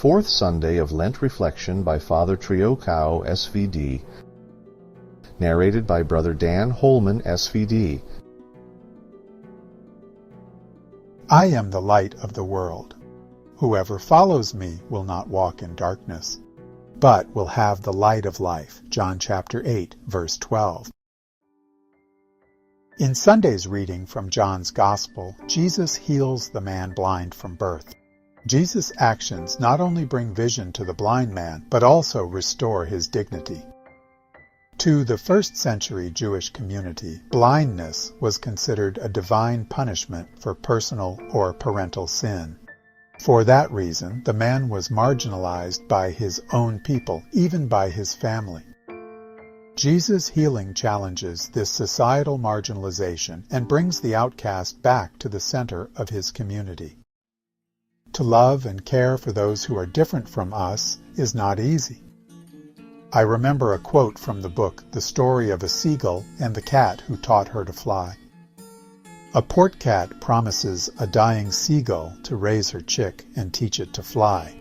fourth Sunday of Lent Reflection by Father Trieu Cao SVD, narrated by Brother Dan Holman SVD. I am the light of the world. Whoever follows me will not walk in darkness, but will have the light of life. John chapter 8, verse 12. In Sunday's reading from John's Gospel, Jesus heals the man blind from birth. Jesus' actions not only bring vision to the blind man, but also restore his dignity. To the first-century Jewish community, blindness was considered a divine punishment for personal or parental sin. For that reason, the man was marginalized by his own people, even by his family. Jesus' healing challenges this societal marginalization and brings the outcast back to the center of his community. To love and care for those who are different from us is not easy. I remember a quote from the book, The Story of a Seagull and the Cat Who Taught Her to Fly. A port cat promises a dying seagull to raise her chick and teach it to fly.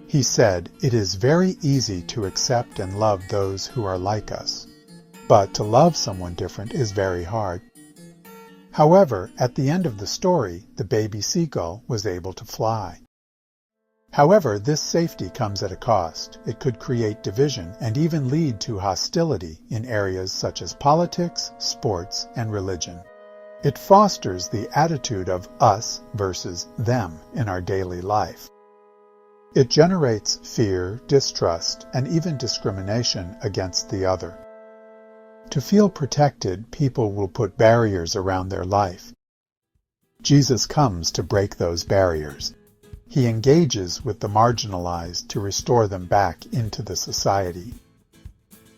He said, "It is very easy to accept and love those who are like us, but to love someone different is very hard." However, at the end of the story, the baby seagull was able to fly. However, this safety comes at a cost. It could create division and even lead to hostility in areas such as politics, sports, and religion. It fosters the attitude of us versus them in our daily life. It generates fear, distrust, and even discrimination against the other. To feel protected, people will put barriers around their life. Jesus comes to break those barriers. He engages with the marginalized to restore them back into the society.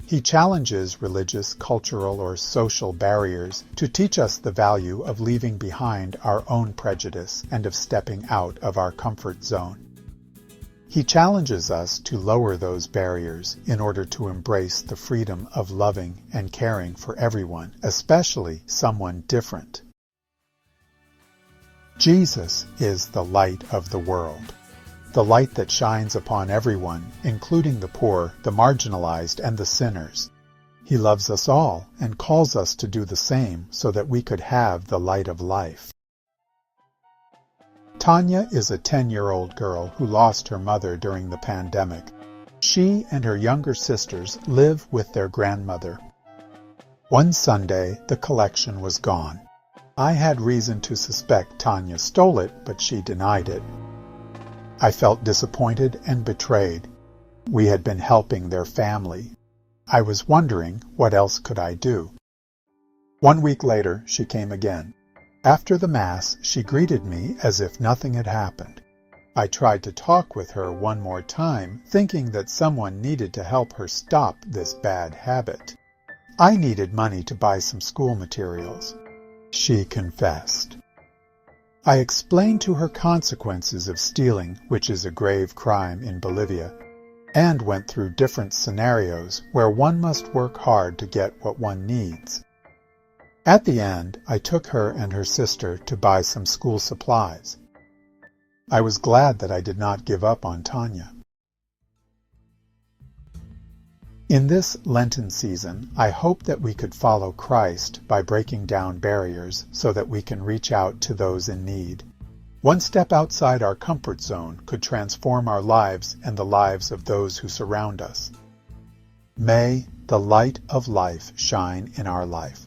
He challenges religious, cultural, or social barriers to teach us the value of leaving behind our own prejudice and of stepping out of our comfort zone. He challenges us to lower those barriers in order to embrace the freedom of loving and caring for everyone, especially someone different. Jesus is the light of the world, the light that shines upon everyone, including the poor, the marginalized, and the sinners. He loves us all and calls us to do the same so that we could have the light of life. Tanya is a 10-year-old girl who lost her mother during the pandemic. She and her younger sisters live with their grandmother. One Sunday, the collection was gone. I had reason to suspect Tanya stole it, but she denied it. I felt disappointed and betrayed. We had been helping their family. I was wondering, what else could I do? 1 week later, she came again. After the Mass, she greeted me as if nothing had happened. I tried to talk with her one more time, thinking that someone needed to help her stop this bad habit. I needed money to buy some school materials. She confessed. I explained to her consequences of stealing, which is a grave crime in Bolivia, and went through different scenarios where one must work hard to get what one needs. At the end, I took her and her sister to buy some school supplies. I was glad that I did not give up on Tanya. In this Lenten season, I hope that we could follow Christ by breaking down barriers so that we can reach out to those in need. One step outside our comfort zone could transform our lives and the lives of those who surround us. May the light of life shine in our life.